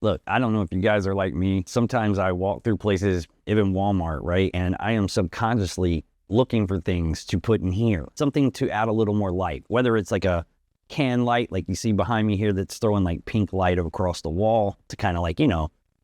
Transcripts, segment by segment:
Look, I don't know if you guys are like me. Sometimes I walk through places, even Walmart, right? And I am subconsciously looking for things to put in here, something to add a little more light, whether it's like a can light, like you see behind me here, that's throwing like pink light across the wall to kind of like,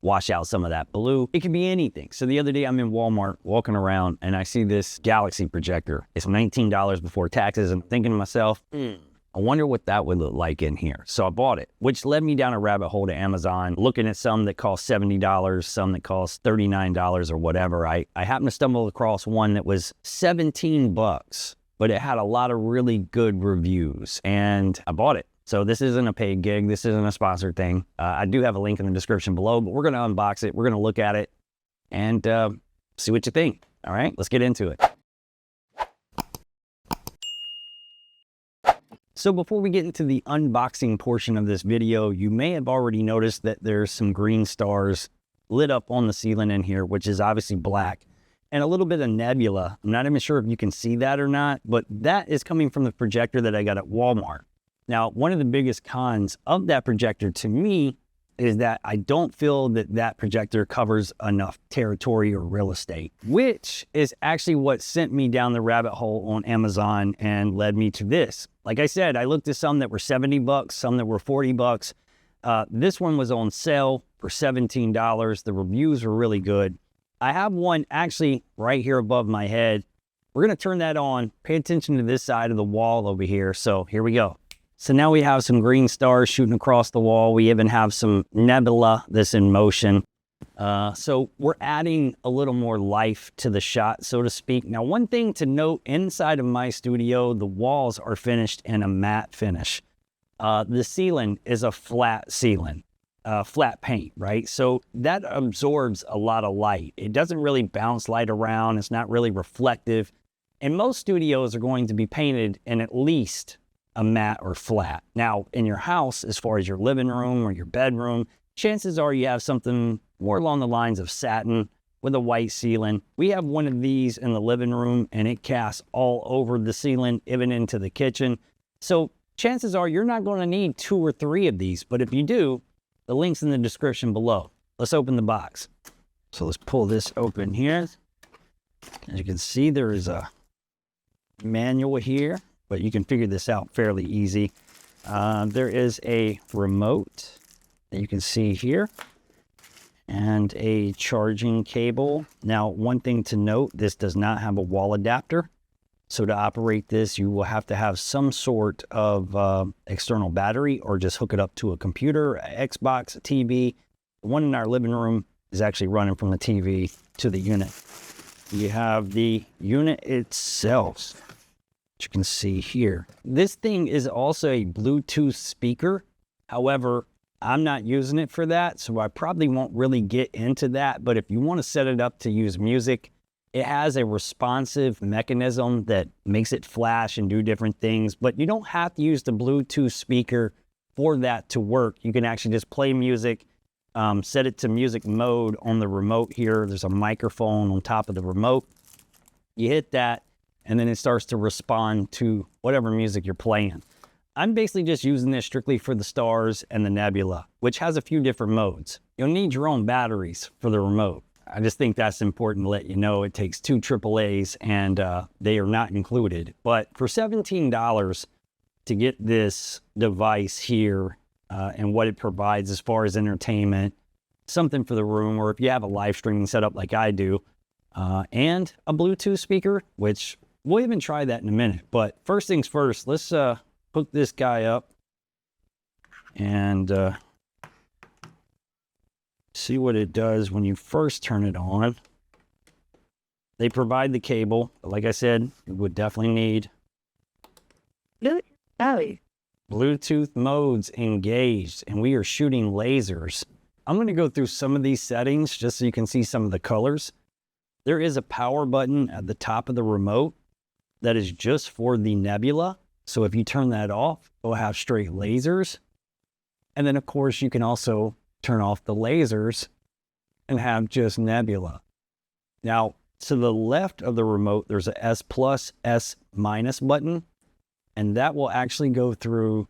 wash out some of that blue. It could be anything. So the other day I'm in Walmart walking around and I see this Galaxy projector. It's $19 before taxes. And I'm thinking to myself, I wonder what that would look like in here. So I bought it, which led me down a rabbit hole to Amazon, looking at some that cost $70, some that cost $39 or whatever. I happened to stumble across one that was 17 bucks, but it had a lot of really good reviews and I bought it. So this isn't a paid gig. This isn't a sponsored thing. I do have a link in the description below, but we're going to unbox it. We're going to look at it and see what you think. All right, let's get into it. So before we get into the unboxing portion of this video, you may have already noticed that there's some green stars lit up on the ceiling in here, which is obviously black, and a little bit of nebula. I'm not even sure if you can see that or not, but that is coming from the projector that I got at Walmart. Now, one of the biggest cons of that projector to me is that I don't feel that that projector covers enough territory or real estate, which is actually what sent me down the rabbit hole on Amazon and led me to this. Like I said, I looked at some that were 70 bucks, some that were 40 bucks. This one was on sale for $17. The reviews were really good. I have one actually right here above my head. We're gonna turn that on. Pay attention to this side of the wall over here. So here we go. So now we have some green stars shooting across the wall. We even have some nebula that's in motion. So we're adding a little more life to the shot, so to speak. Now, one thing to note, inside of my studio, the walls are finished in a matte finish. The ceiling is a flat ceiling, flat paint, right? So that absorbs a lot of light. It doesn't really bounce light around. It's not really reflective. And most studios are going to be painted in at least a matte or flat. Now, in your house, as far as your living room or your bedroom, chances are you have something more along the lines of satin with a white ceiling. We have one of these in the living room and it casts all over the ceiling, even into the kitchen. So chances are you're not going to need 2 or 3 of these, but if you do, the link's in the description below. Let's open the box. So let's pull this open here. As you can see, there is a manual here, but you can figure this out fairly easy. There is a remote that you can see here and a charging cable. Now, one thing to note, this does not have a wall adapter. So to operate this, you will have to have some sort of external battery or just hook it up to a computer, an Xbox, a TV. The one in our living room is actually running from the TV to the unit. You have the unit itself, you can see here. This thing is also a Bluetooth speaker. However, I'm not using it for that, so I probably won't really get into that. But if you want to set it up to use music, it has a responsive mechanism that makes it flash and do different things, but you don't have to use the Bluetooth speaker for that to work. You can actually just play music, set it to music mode on the remote here. There's a microphone on top of the remote. You hit that, and then it starts to respond to whatever music you're playing. I'm basically just using this strictly for the stars and the nebula, which has a few different modes. You'll need your own batteries for the remote. I just think that's important to let you know. It takes 2 AAAs and they are not included. But for $17 to get this device here and what it provides as far as entertainment, something for the room, or if you have a live streaming setup like I do, and a Bluetooth speaker, which we'll even try that in a minute. But first things first, let's hook this guy up and see what it does when you first turn it on. They provide the cable. Like I said, you would definitely need Bluetooth modes engaged, and we are shooting lasers. I'm going to go through some of these settings just so you can see some of the colors. There is a power button at the top of the remote that is just for the nebula. So if you turn that off, it'll have straight lasers. And then of course you can also turn off the lasers and have just nebula. Now, to the left of the remote, there's a S+, S- button, and that will actually go through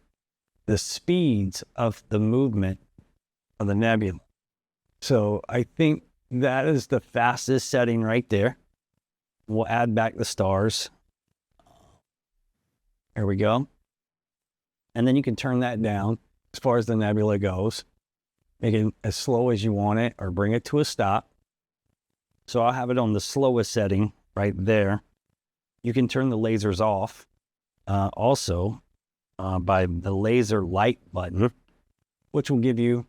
the speeds of the movement of the nebula. So I think that is the fastest setting right there. We'll add back the stars. There we go. And then you can turn that down as far as the nebula goes. Make it as slow as you want it or bring it to a stop. So I'll have it on the slowest setting right there. You can turn the lasers off also by the laser light button, which will give you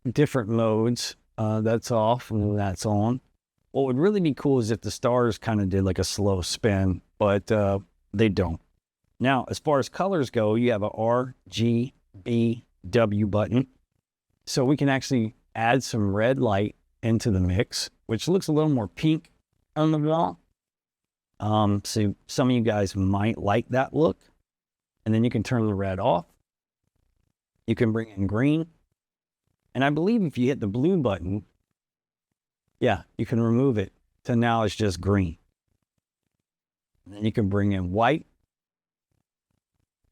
different modes. That's off and that's on. What would really be cool is if the stars kind of did like a slow spin, but they don't. Now, as far as colors go, you have a R, G, B, W button. So we can actually add some red light into the mix, which looks a little more pink on the wall. So some of you guys might like that look. And then you can turn the red off. You can bring in green. And I believe if you hit the blue button, yeah, you can remove it. So now it's just green. And then you can bring in white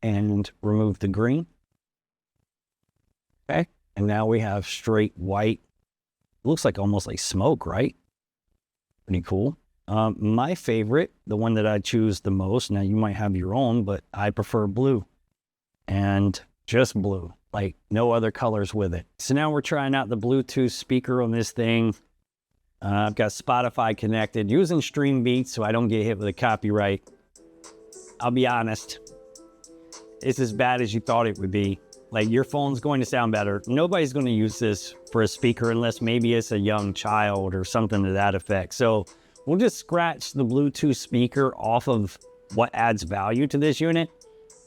and remove the green. Okay. And now we have straight white. It looks like almost like smoke, right? Pretty cool. My favorite, the one that I choose the most, now you might have your own, but I prefer blue. And just blue, like no other colors with it. So now we're trying out the Bluetooth speaker on this thing. I've got Spotify connected, using Stream Beats so I don't get hit with a copyright. I'll be honest, it's as bad as you thought it would be. Like, your phone's going to sound better. Nobody's going to use this for a speaker unless maybe it's a young child or something to that effect. So we'll just scratch the Bluetooth speaker off of what adds value to this unit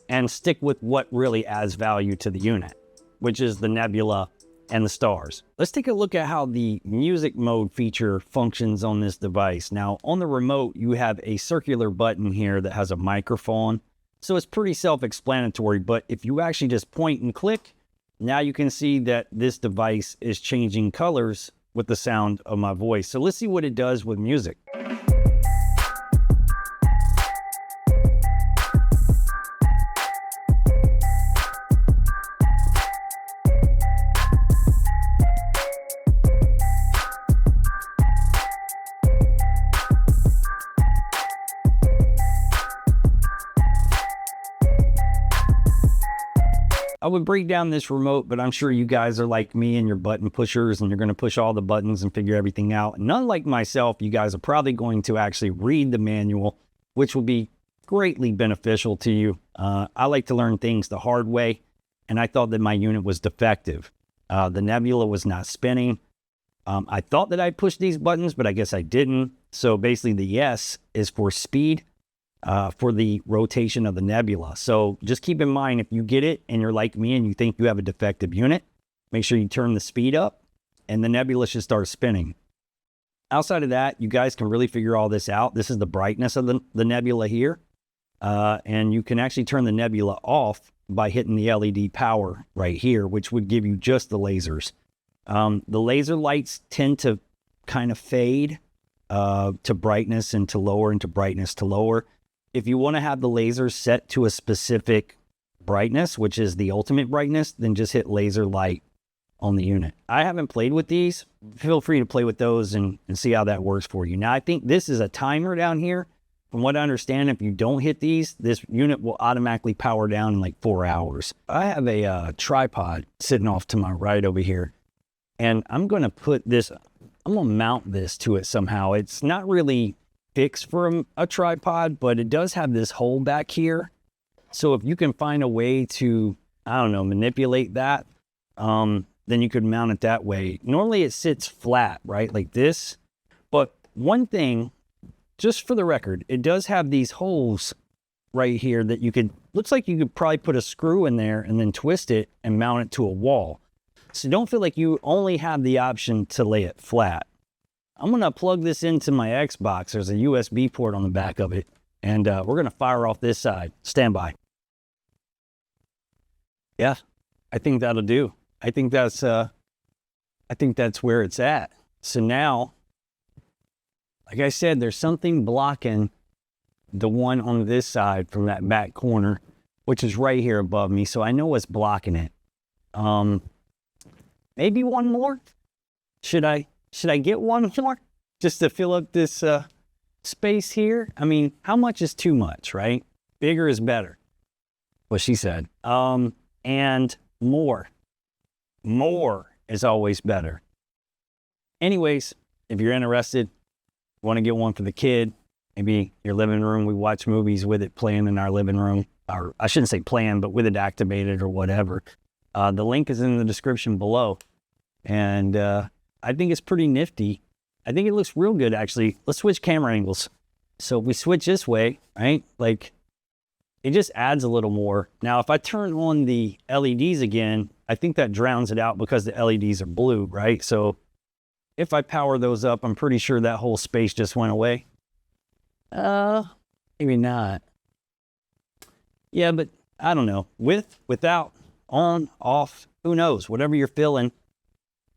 and stick with what really adds value to the unit, which is the nebula and the stars. Let's take a look at how the music mode feature functions on this device. Now, on the remote, you have a circular button here that has a microphone. So it's pretty self-explanatory, but if you actually just point and click, now you can see that this device is changing colors with the sound of my voice. So let's see what it does with music. I would break down this remote, but I'm sure you guys are like me and you're button pushers and you're going to push all the buttons and figure everything out. And unlike myself, you guys are probably going to actually read the manual, which will be greatly beneficial to you. I like to learn things the hard way, and I thought that my unit was defective. The nebula was not spinning. I thought that I pushed these buttons, but I guess I didn't. So basically the S is for speed. For the rotation of the nebula. So just keep in mind, if you get it and you're like me and you think you have a defective unit, make sure you turn the speed up and the nebula should start spinning. Outside of that, you guys can really figure all this out. This is the brightness of the nebula here. And you can actually turn the nebula off by hitting the LED power right here, which would give you just the lasers. The laser lights tend to kind of fade to brightness and to lower and to brightness to lower. If you want to have the lasers set to a specific brightness, which is the ultimate brightness, then just hit laser light on the unit. I haven't played with these. Feel free to play with those and see how that works for you. Now, I think this is a timer down here. From what I understand, if you don't hit these, this unit will automatically power down in like 4 hours. I have a tripod sitting off to my right over here, and I'm going to put this, I'm going to mount this to it somehow. It's not really fixed for a tripod, but it does have this hole back here. So if you can find a way to, I don't know, manipulate that, then you could mount it that way. Normally it sits flat, right, like this. But one thing, just for the record, it does have these holes right here that you could, looks like you could probably put a screw in there and then twist it and mount it to a wall. So don't feel like you only have the option to lay it flat. I'm going to plug this into my Xbox. There's a USB port on the back of it. And we're going to fire off this side. Stand by. Yeah, I think that'll do. I think that's where it's at. So now, like I said, there's something blocking the one on this side from that back corner, which is right here above me. So I know what's blocking it. maybe one more. Should I get one more just to fill up this space here? I mean, how much is too much, right? Bigger is better, what she said. And more is always better. Anyways, if you're interested, want to get one for the kid, maybe your living room, we watch movies with it playing in our living room, or I shouldn't say playing, but with it activated or whatever. The link is in the description below. And I think it's pretty nifty. I think it looks real good, actually. Let's switch camera angles. So if we switch this way, right? Like, it just adds a little more. Now, if I turn on the LEDs again, I think that drowns it out because the LEDs are blue, right? So if I power those up, I'm pretty sure that whole space just went away. Maybe not. Yeah, but I don't know. With, without, on, off, who knows? Whatever you're feeling.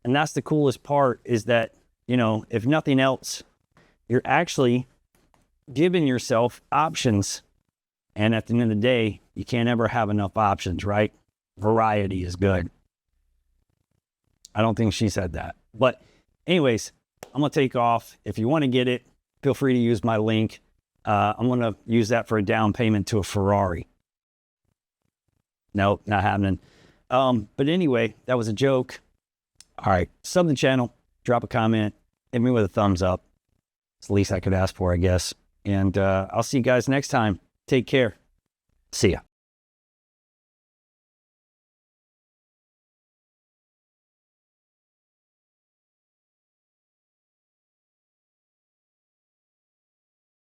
And that's the coolest part, is that, you know, if nothing else, you're actually giving yourself options. And at the end of the day, you can't ever have enough options, right? Variety is good. I don't think she said that. But anyways, I'm going to take off. If you want to get it, feel free to use my link. I'm going to use that for a down payment to a Ferrari. No, not happening. But anyway, that was a joke. All right, sub the channel, drop a comment, hit me with a thumbs up. It's the least I could ask for, I guess. And I'll see you guys next time. Take care. See ya.